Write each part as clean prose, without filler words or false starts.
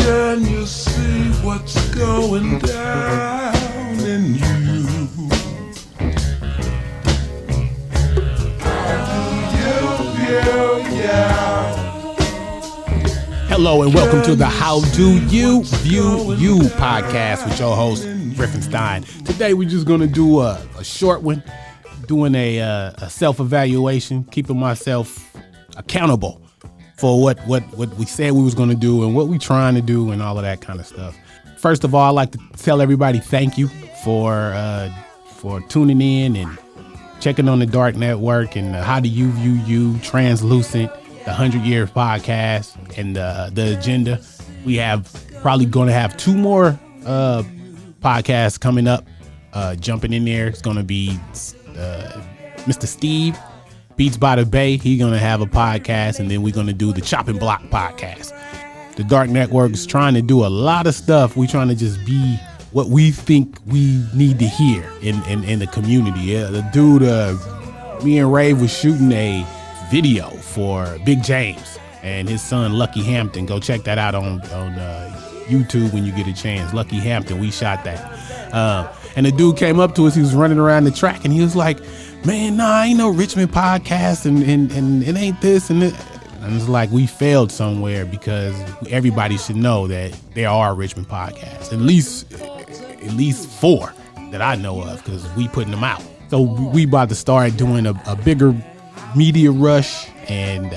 Can you see what's going down in you? Hello and welcome to the How Do You View You podcast with your host, Griffinstein. Today we're just going to do a short one, doing a self-evaluation, keeping myself accountable for what we said we was going to do and what we trying to do and all of that kind of stuff. First of all, I'd like to tell everybody thank you for tuning in and checking on the Dark Network and How Do You View You, Translucent, the 100 Years podcast, and the agenda. We have probably going to have two more podcasts coming up, jumping in there. It's going to be Mr. Steve, Beats by the Bay. He's going to have a podcast, and then we're going to do the Chopping Block podcast. The Dark Network is trying to do a lot of stuff. We're trying to just be what we think we need to hear in the community. Yeah, the dude, me and Ray was shooting a video for Big James and his son Lucky Hampton. Go check that out on YouTube when you get a chance. Lucky Hampton, we shot that. And the dude came up to us. He was running around the track and he was like, "Man, nah, ain't no Richmond podcast and it ain't this and that." And it's like we failed somewhere because everybody should know that there are Richmond podcasts, at least 4 that I know of, because we putting them out. So we about to start doing a bigger media rush and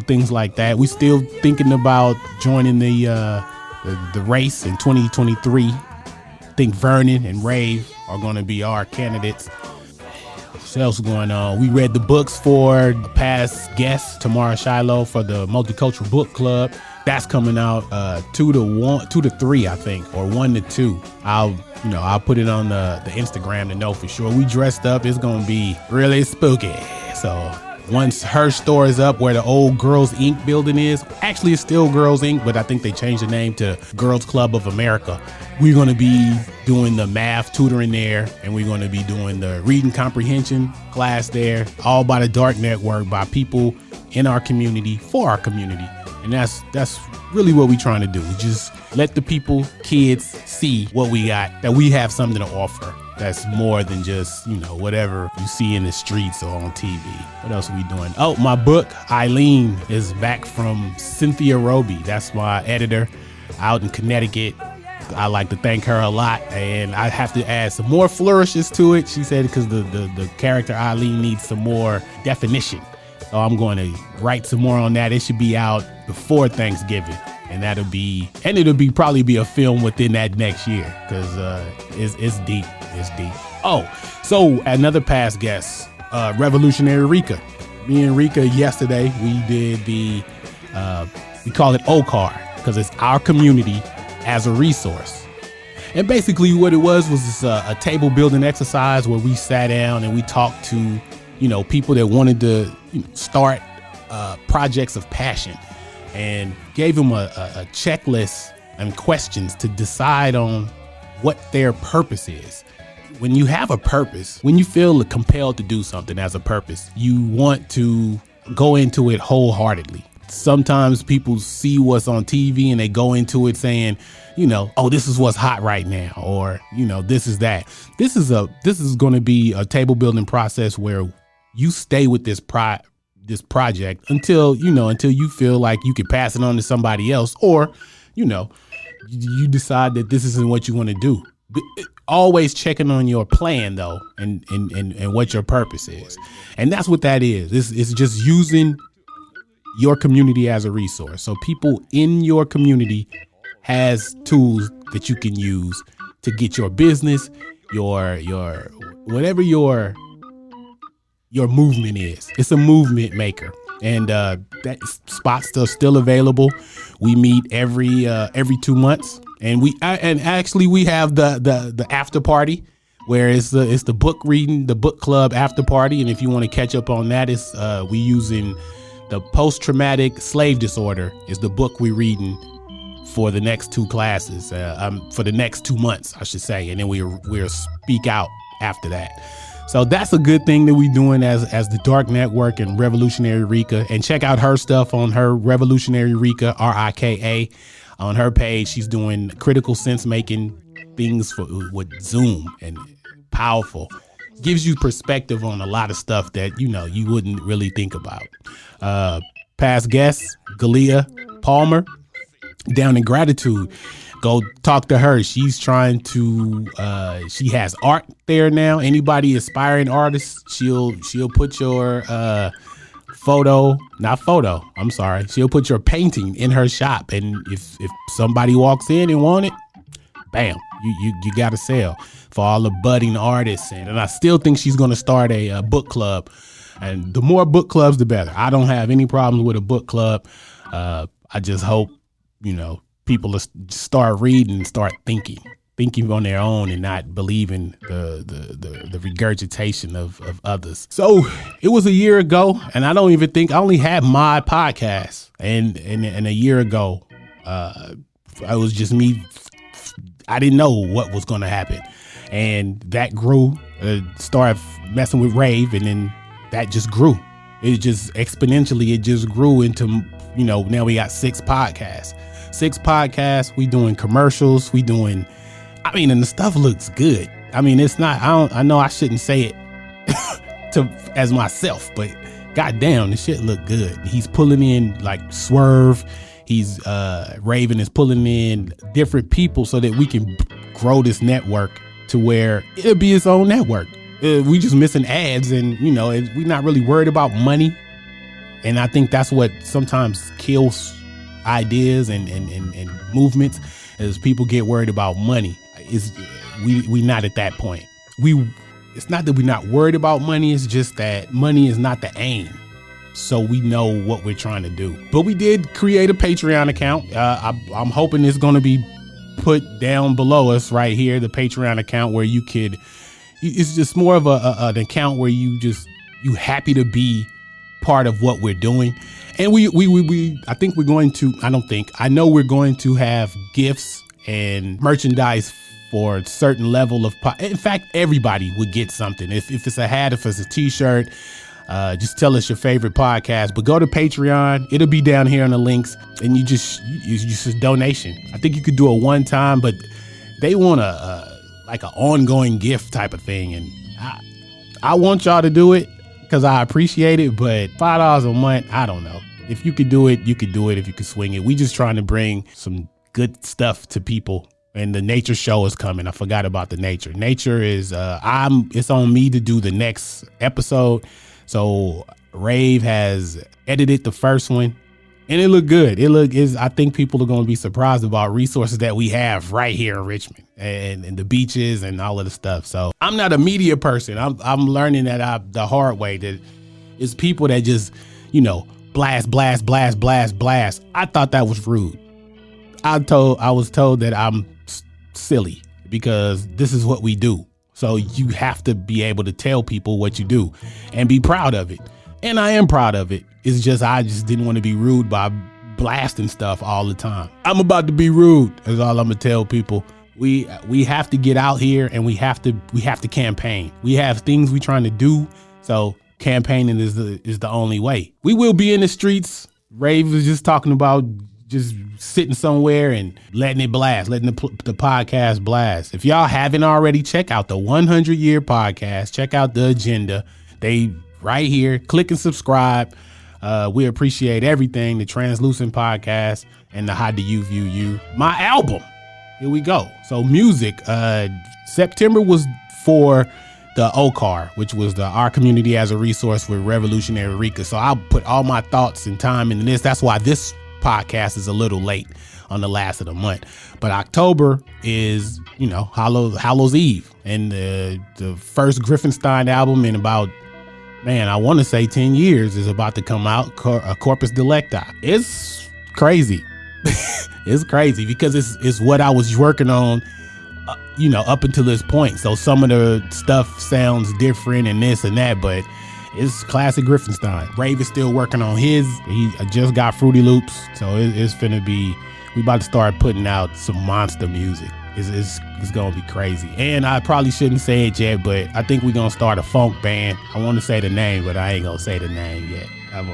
things like that. We still thinking about joining the race in 2023. I think Vernon and Rave are going to be our candidates. What else is going on? We read the books for past guests, Tamara Shiloh, for the Multicultural Book Club. That's coming out 2 to 3, I think, or 1 to 2. I'll put it on the Instagram to know for sure. We dressed up. It's gonna be really spooky. So once her store is up where the old Girls Inc. building is, actually it's still Girls Inc., but I think they changed the name to Girls Club of America. We're going to be doing the math tutoring there, and we're going to be doing the reading comprehension class there, all by the Dark Network, by people in our community, for our community. And that's really what we're trying to do. Just let the people, kids, see what we got, that we have something to offer. That's more than just, whatever you see in the streets or on TV. What else are we doing? Oh, my book, Eileen, is back from Cynthia Roby. That's my editor out in Connecticut. I like to thank her a lot, and I have to add some more flourishes to it. She said because the character Eileen needs some more definition. So I'm going to write some more on that. It should be out before Thanksgiving, and it'll probably be a film within that next year, because it's deep. It's deep. Oh, so another past guest, Revolutionary Rika. Me and Rika yesterday, we did we call it OCAR, because it's our community as a resource. And basically what it was a table building exercise where we sat down and we talked to, people that wanted to start projects of passion, and gave them a checklist and questions to decide on what their purpose is. When you have a purpose, when you feel compelled to do something as a purpose, you want to go into it wholeheartedly. Sometimes people see what's on TV and they go into it saying, oh, this is what's hot right now, or, this is that. This is going to be a table building process where you stay with this project until you feel like you can pass it on to somebody else, or, you decide that this isn't what you want to do. Always checking on your plan, though, and what your purpose is. And that's what that is. It's just using your community as a resource. So people in your community has tools that you can use to get your business, your whatever your movement is. It's a movement maker. And that spot's still available. We meet every 2 months, and we have the after party, where it's the book reading, the book club after party. And if you want to catch up on that, it's we using the post-traumatic slave disorder is the book we're reading for the next 2 classes, for the next 2 months, I should say, and then we'll speak out after that. So that's a good thing that we're doing as the Dark Network and Revolutionary Rika. And check out her stuff on her Revolutionary Rika, RIKA, On her page, she's doing critical sense making things with Zoom, and powerful. Gives you perspective on a lot of stuff that, you wouldn't really think about. Past guest, Galea Palmer, Down in Gratitude. Go talk to her. She's trying to, she has art there now. Anybody aspiring artists, she'll put your she'll put your painting in her shop. And if somebody walks in and want it, bam, you got to sell for all the budding artists. And I still think she's going to start a book club. And the more book clubs, the better. I don't have any problems with a book club. I just hope, people start reading and start thinking on their own and not believing the regurgitation of others. So it was a year ago, and I don't even think I only had my podcast. And a year ago, it was just me. I didn't know what was going to happen. And that grew, started messing with Rave, and then that just grew. It just exponentially, it just grew into, now we got 6 podcasts. 6 podcasts. We doing commercials. And the stuff looks good. It's not, I know I shouldn't say it as myself, but goddamn, the shit look good. He's pulling in like Swerve. He's, Raven is pulling in different people so that we can grow this network to where it'll be its own network. We just missing ads, and we're not really worried about money. And I think that's what sometimes kills ideas and movements, is people get worried about money. We not at that point. It's not that we're not worried about money. It's just that money is not the aim. So we know what we're trying to do. But we did create a Patreon account. I'm hoping it's going to be put down below us right here, the Patreon account, where it's just more of an account where you happy to be part of what we're doing. And I know we're going to have gifts and merchandise for a certain level of, in fact, everybody would get something. If it's a hat, if it's a t-shirt, just tell us your favorite podcast, but go to Patreon. It'll be down here in the links, and you just a donation. I think you could do a one time, but they want like an ongoing gift type of thing. And I want y'all to do it because I appreciate it, but $5 a month, I don't know. If you could do it, you could do it. If you could swing it. We just trying to bring some good stuff to people. And the nature show is coming. I forgot about the nature. Nature is, it's on me to do the next episode. So Rave has edited the first one, and it looked good. I think people are going to be surprised about resources that we have right here in Richmond and the beaches and all of the stuff. So I'm not a media person. I'm learning that the hard way, that it's people that just, blast. I thought that was rude. I was told that I'm silly because this is what we do. So you have to be able to tell people what you do and be proud of it. And I am proud of it. It's just, I just didn't want to be rude by blasting stuff all the time. I'm about to be rude. That's all I'm gonna tell people. We have to get out here, and we have to campaign. We have things we trying to do. So campaigning is the only way. We will be in the streets. Rave was just talking about just sitting somewhere and letting it blast, letting the podcast blast. If y'all haven't already, check out the 100 Year Podcast. Check out the agenda. They right here. Click and subscribe. We appreciate everything. The Translucent Podcast and the How Do You View You. My album. Here we go. So music. September was for the OCAR, which was the Our Community as a Resource with Revolutionary Rika. So I'll put all my thoughts and time into this. That's why this podcast is a little late on the last of the month. But October is, Hallows Eve, and the first Griffinstein album in about, I want to say 10 years is about to come out, Corpus Delicti. It's crazy. It's crazy because it's what I was working on, up until this point. So some of the stuff sounds different and this and that, but it's classic Griffinstein. Rave is still working on his. He just got Fruity Loops. So it's finna be, we about to start putting out some monster music. It's gonna be crazy. And I probably shouldn't say it yet, but I think we're gonna start a funk band. I want to say the name, but I ain't gonna say the name yet. I'm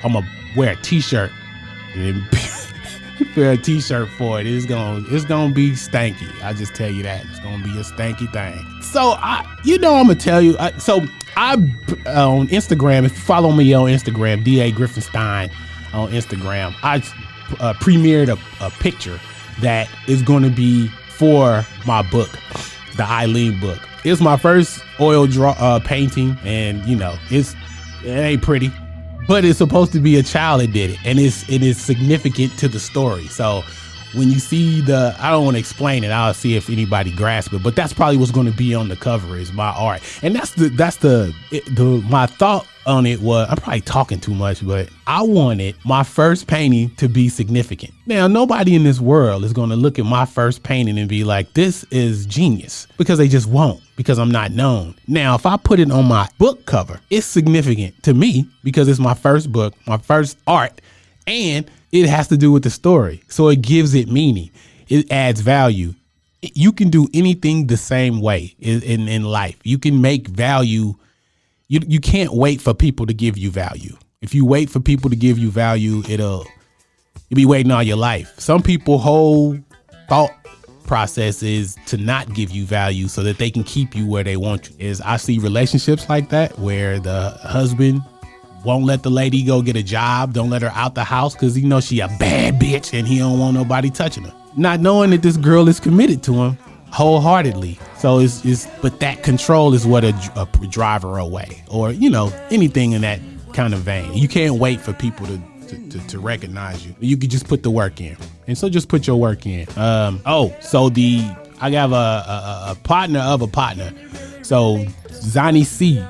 gonna wear a t-shirt wear a t-shirt for it. It's gonna be stanky. I just tell you that. It's gonna be a stanky thing. So I'm gonna tell you. I on Instagram, if you follow me on Instagram, DA Griffinstein on Instagram, I premiered a picture that is gonna be for my book, the Eileen book. It's my first oil painting, and it ain't pretty, but it's supposed to be a child that did it, and it is significant to the story. So when you see I don't want to explain it. I'll see if anybody grasps it, but that's probably what's going to be on the cover is my art, and that's my thought on it was, I'm probably talking too much, but I wanted my first painting to be significant. Now, nobody in this world is going to look at my first painting and be like, this is genius, because they just won't, because I'm not known. Now, if I put it on my book cover, it's significant to me because it's my first book, my first art, and it has to do with the story. So it gives it meaning. It adds value. You can do anything the same way in life. You can make value. You can't wait for people to give you value. If you wait for people to give you value, you'll be waiting all your life. Some people whole thought process is to not give you value so that they can keep you where they want you. I see relationships like that where the husband won't let the lady go get a job, don't let her out the house because he knows she a bad bitch and he don't want nobody touching her. Not knowing that this girl is committed to him wholeheartedly. So but that control is what a driver away, or anything in that kind of vein. You can't wait for people to recognize you. You could just put the work in, and so just put your work in. I have a partner of a partner. So Zani C,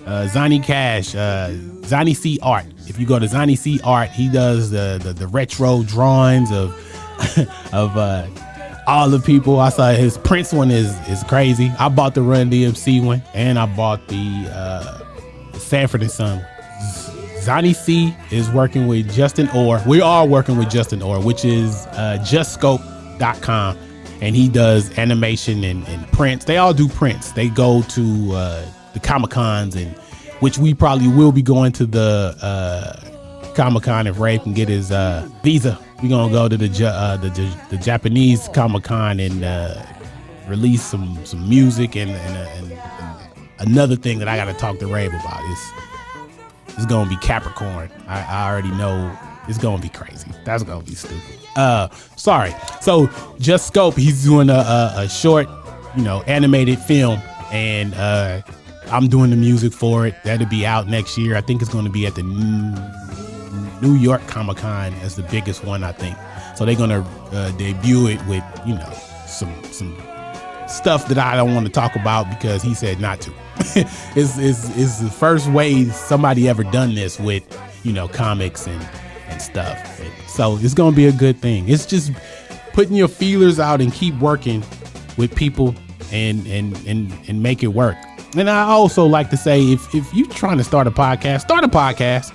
Zani Cash, Zani C Art. If you go to Zani C Art, he does the retro drawings of all the people. I saw his Prince one is crazy. I bought the Run DMC one, and I bought the Sanford and Son. Zani C is working with Justin Orr. We are working with Justin Orr, which is justscope.com, and he does animation and prints. They all do prints. They go to the Comic-Cons, and which we probably will be going to the Comic-Con if Ray can get his visa. We're gonna go to the Japanese Comic-Con and release some music and another thing that I gotta talk to Ray about is gonna be Capricorn. I already know it's gonna be crazy. That's gonna be stupid. Sorry. So Just Scope, he's doing a short, animated film, and I'm doing the music for it. That'll be out next year. I think it's gonna be at the New York Comic-Con as the biggest one, I think. So they're gonna debut it with some stuff that I don't want to talk about because he said not to. It's the first way somebody ever done this with comics and stuff. And so it's gonna be a good thing. It's just putting your feelers out and keep working with people and make it work. And I also like to say, if you're trying to start a podcast, start a podcast.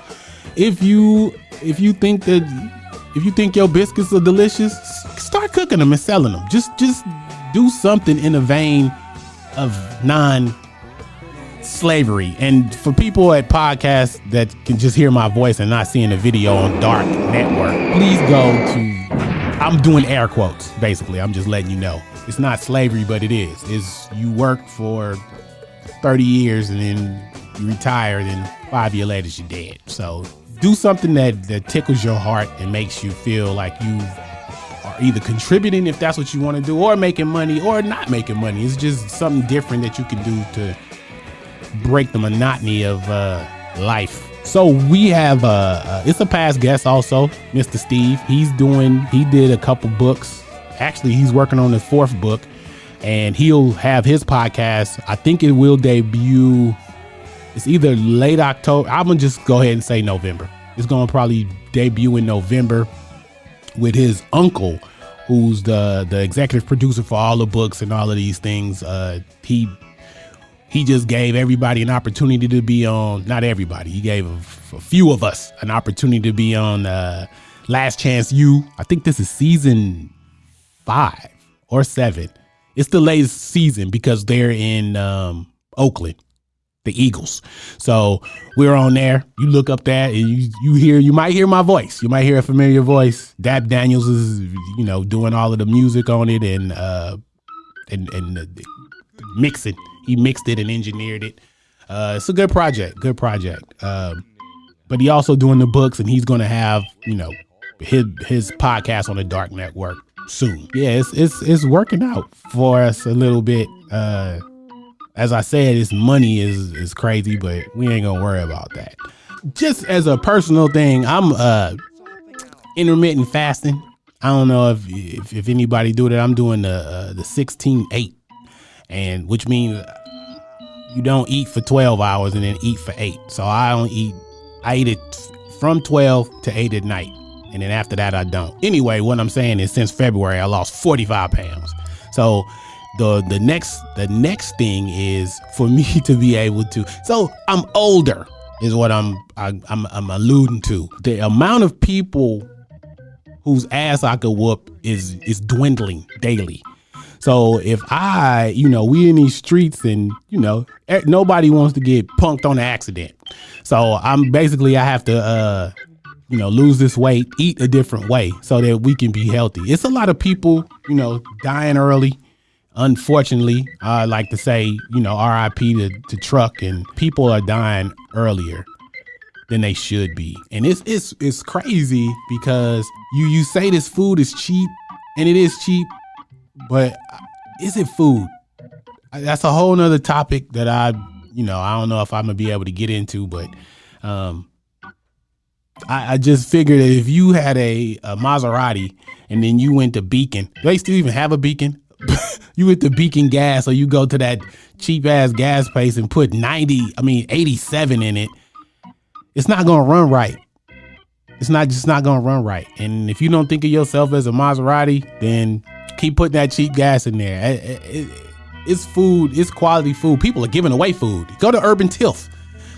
If you think your biscuits are delicious, start cooking them and selling them. Just do something in a vein of non-slavery. And for people at podcasts that can just hear my voice and not seeing a video on Dark Network, please go to, I'm doing air quotes, basically. I'm just letting you know. It's not slavery, but it is. It's you work for 30 years and then you retire, and then 5 years later you're dead. So do something that tickles your heart and makes you feel like you are either contributing, if that's what you want to do, or making money, or not making money. It's just something different that you can do to break the monotony of life. So we have it's a past guest also, Mr. Steve. He did a couple books. Actually, he's working on his 4th book, and he'll have his podcast. I think it will debut. It's either late October. I'm going to just go ahead and say November. It's going to probably debut in November with his uncle, who's the executive producer for all the books and all of these things. He just gave everybody an opportunity to be on, not everybody. He gave a few of us an opportunity to be on Last Chance U. I think this is season 5 or 7. It's the latest season because they're in Oakland. the Eagles. So we're on there. You look up that and you might hear my voice. You might hear a familiar voice. Dab Daniels is, doing all of the music on it and the mixing. He mixed it and engineered it. It's a good project. But he also doing the books, and he's going to have, his podcast on the Dark Network soon. Yeah, it's working out for us a little bit. As I said, this money is crazy, but we ain't gonna worry about that. Just as a personal thing, I'm intermittent fasting. I don't know if anybody do that. I'm doing the 16-8, and which means you don't eat for 12 hours and then eat for 8. So I eat it from 12 to 8 at night, and then after that I don't. Anyway, what I'm saying is since February I lost 45 pounds. So the next thing is for me to be able to. So I'm older is what I'm alluding to. The amount of people whose ass I could whoop is dwindling daily. So if we in these streets and, nobody wants to get punked on an accident. So I have to, lose this weight, eat a different way so that we can be healthy. It's a lot of people, dying early. Unfortunately, I like to say, RIP to truck, and people are dying earlier than they should be. And it's crazy because you say this food is cheap, and it is cheap, but is it food? That's a whole nother topic that I don't know if I'm gonna be able to get into, but I just figured that if you had a Maserati and then you went to Beacon, do they still even have a Beacon? You went to Beacon Gas, or you go to that cheap ass gas place and put 87 in it. It's not going to run right. It's not going to run right. And if you don't think of yourself as a Maserati, then keep putting that cheap gas in there. It's food. It's quality food. People are giving away food. Go to Urban Tilth.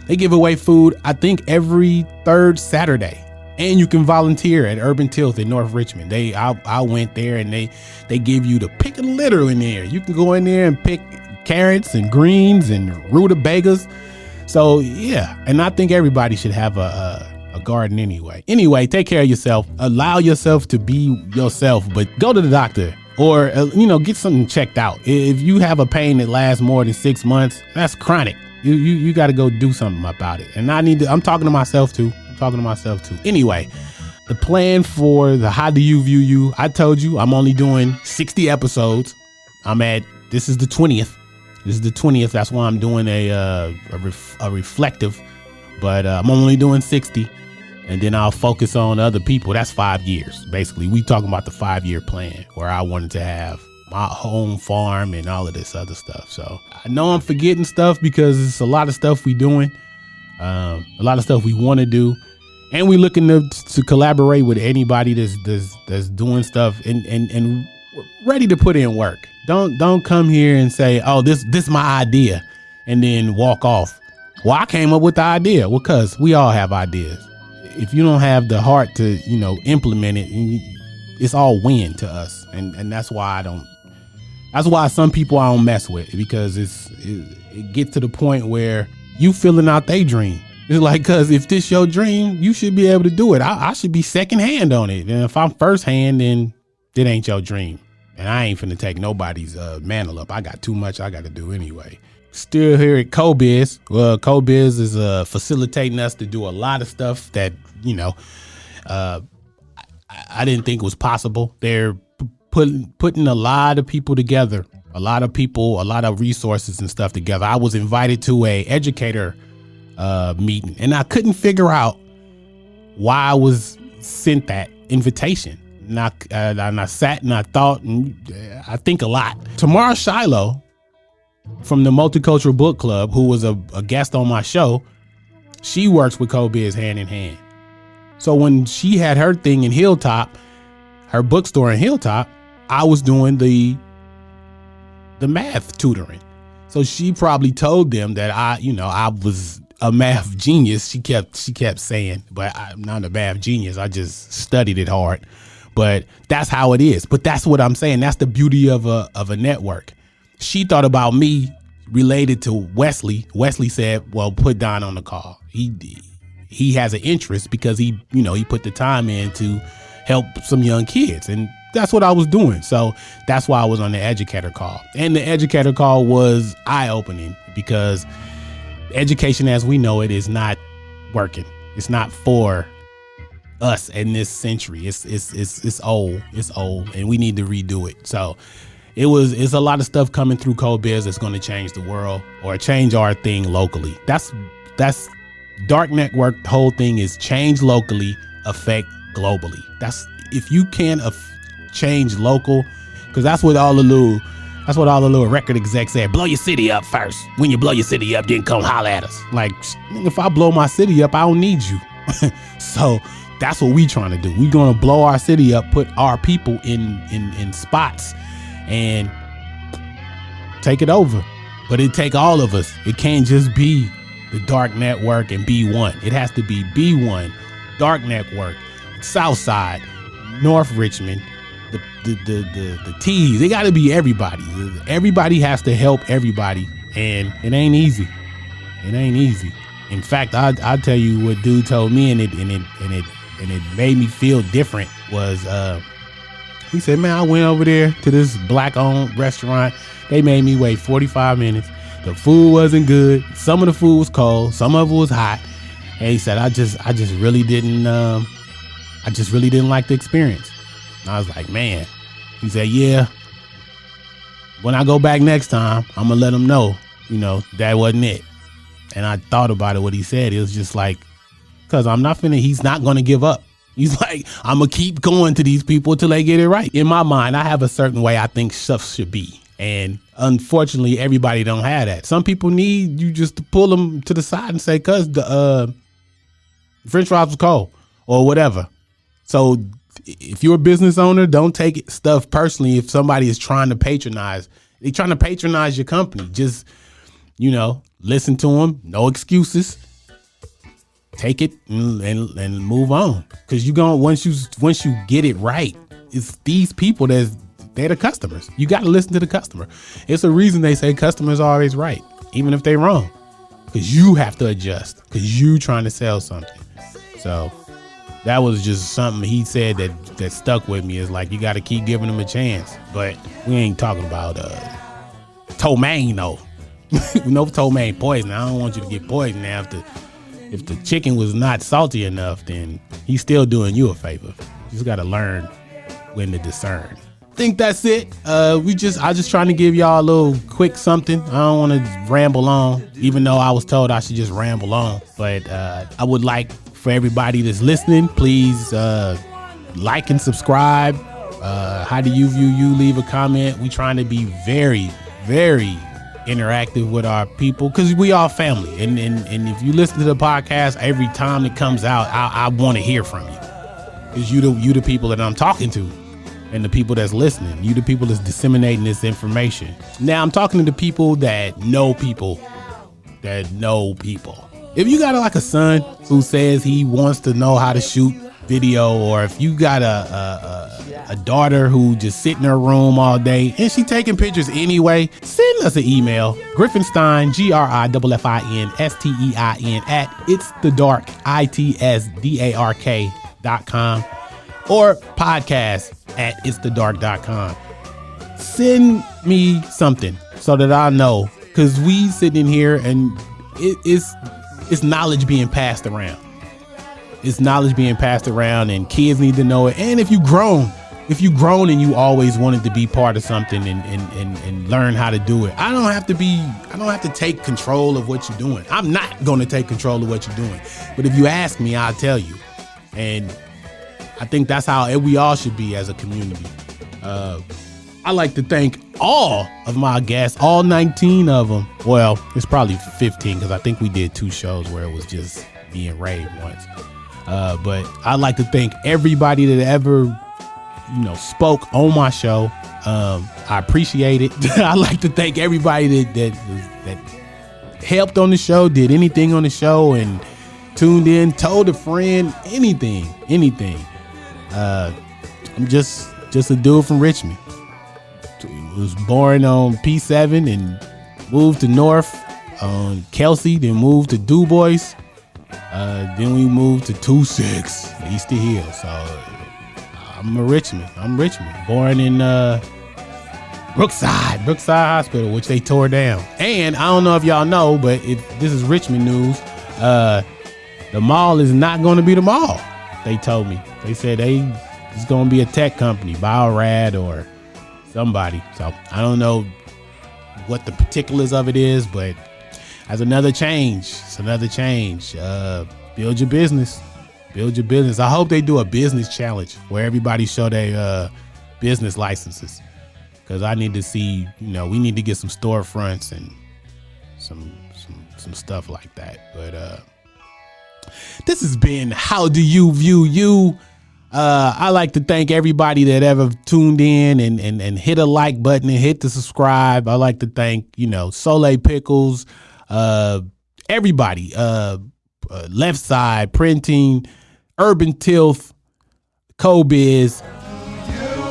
They give away food, I think, every third Saturday. And you can volunteer at Urban Tilth in North Richmond. I went there, and they give you the pick of the litter in there. You can go in there and pick carrots and greens and rutabagas. So yeah, and I think everybody should have a garden anyway. Anyway, take care of yourself. Allow yourself to be yourself, but go to the doctor or get something checked out. If you have a pain that lasts more than 6 months, that's chronic. You got to go do something about it. And I'm talking to myself too. Anyway, the plan for the How Do You View You, I told you I'm only doing 60 episodes. This is the 20th. That's why I'm doing a reflective, but I'm only doing 60, and then I'll focus on other people. That's 5 years. Basically, we talking about the 5-year plan where I wanted to have my home farm and all of this other stuff. So I know I'm forgetting stuff because it's a lot of stuff we doing, a lot of stuff we want to do. And we looking to collaborate with anybody that's doing stuff and ready to put in work. Don't come here and say, oh, this my idea, and then walk off. Well, I came up with the idea. Well, cause we all have ideas. If you don't have the heart to, implement it, it's all wind to us. And that's why that's why some people I don't mess with, because it gets to the point where you filling out their dream. It's like, cause if this your dream, you should be able to do it. I should be second hand on it. And if I'm first hand, then it ain't your dream. And I ain't finna take nobody's mantle up. I got too much I got to do anyway. Still here at CoBiz. Well, CoBiz is facilitating us to do a lot of stuff that, I didn't think was possible. They're putting a lot of people together, a lot of resources and stuff together. I was invited to a educator meeting, and I couldn't figure out why I was sent that invitation. And I sat and I thought, and I think a lot. Tamara Shiloh from the Multicultural Book Club, who was a guest on my show, she works with CoBiz hand in hand. So when she had her thing in Hilltop, her bookstore in Hilltop, I was doing the math tutoring. So she probably told them that I was a math genius. She kept saying, but I'm not a math genius. I just studied it hard. But that's how it is. But that's what I'm saying. That's the beauty of a network. She thought about me related to Wesley. Wesley said, well, put Don on the call. He has an interest because he put the time in to help some young kids. And that's what I was doing. So that's why I was on the educator call. And the educator call was eye-opening because education as we know it is not working. It's not for us in this century. It's old. It's old and we need to redo it. So it's a lot of stuff coming through CoBiz that's going to change the world or change our thing locally. That's Dark Network. The whole thing is change locally, affect globally. That's if you can change local, because that's what all the little record execs said. Blow your city up first. When you blow your city up, then come holler at us. Like, if I blow my city up, I don't need you. So that's what we trying to do. We gonna blow our city up, put our people in spots, and take it over. But it take all of us. It can't just be the Dark Network and B1. It has to be B1, Dark Network, Southside, North Richmond, the T's. It got to be everybody. Everybody has to help everybody, and it ain't easy. It ain't easy. In fact, I'll tell you what dude told me, and it made me feel different. Was he said, man, I went over there to this black-owned restaurant. They made me wait 45 minutes. The food wasn't good. Some of the food was cold. Some of it was hot. And he said, I just really didn't like the experience. And I was like, man. He said, yeah. When I go back next time, I'm gonna let them know, that wasn't it. And I thought about it. What he said, it was just like, because he's not gonna give up. He's like, I'm gonna keep going to these people till they get it right. In my mind, I have a certain way I think stuff should be. And unfortunately, everybody don't have that. Some people need you just to pull them to the side and say, cuz the French fries was cold or whatever. So if you're a business owner, don't take stuff personally. If somebody is trying to patronize your company, just, listen to them. No excuses. Take it and move on. Cause once you get it right, it's these people they're the customers. You got to listen to the customer. It's a reason they say customers are always right, even if they're wrong, because you have to adjust because you trying to sell something. So that was just something he said that stuck with me. Is like, you got to keep giving them a chance. But we ain't talking about ptomaine though. No ptomaine poison. I don't want you to get poisoned now. If the chicken was not salty enough, then he's still doing you a favor. You just got to learn when to discern. Think that's it. I just trying to give y'all a little quick something. I don't want to ramble on, even though I was told I should just ramble on. But I would like for everybody that's listening, please like and subscribe. How do you view you? Leave a comment. We trying to be very, very interactive with our people because we all family. And if you listen to the podcast every time it comes out, I want to hear from you because you the people that I'm talking to. And the people that's listening, you the people that's disseminating this information. Now I'm talking to the people that know people that know people. If you got like a son who says he wants to know how to shoot video, or if you got a daughter who just sit in her room all day and she taking pictures anyway, send us an email, Griffinstein, GRIFFINSTEIN at itsthedark.com or podcast at itsthedark.com. Send me something so that I know, because we sitting in here and it's knowledge being passed around. It's knowledge being passed around and kids need to know it. And if you grown and you always wanted to be part of something and learn how to do it, I don't have to take control of what you're doing. I'm not going to take control of what you're doing. But if you ask me, I'll tell you. And I think that's how we all should be as a community. I like to thank all of my guests, all 19 of them. Well, it's probably 15 because I think we did 2 shows where it was just me and Ray once. But I'd like to thank everybody that ever, spoke on my show. I appreciate it. I'd like to thank everybody that helped on the show, did anything on the show, and tuned in, told a friend, anything. I'm just a dude from Richmond. Was born on P7 and moved to North on Kelsey, then moved to Du Bois. Then we moved to 26 East of Hill. So I'm Richmond. Born in Brookside Hospital, which they tore down. And I don't know if y'all know, but this is Richmond news. The mall is not going to be the mall. They told me. They said it's going to be a tech company, Biorad or somebody. So I don't know what the particulars of it is, but as another change. It's another change. Build your business. I hope they do a business challenge where everybody show their business licenses. Because I need to see, we need to get some storefronts and some stuff like that. But this has been How Do You View You? I like to thank everybody that ever tuned in and hit a like button and hit the subscribe. I like to thank, Soleil Pickles, everybody, Left Side Printing, Urban Tilth, Cobiz.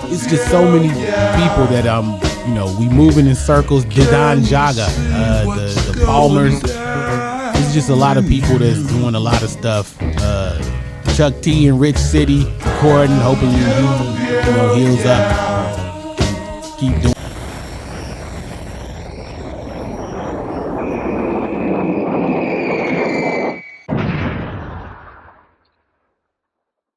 It's just so many people that we moving in circles. Didan Jaga, the Palmers. It's just a lot of people that's doing a lot of stuff. Chuck T in Rich City recording, hoping he heals up. Keep doing.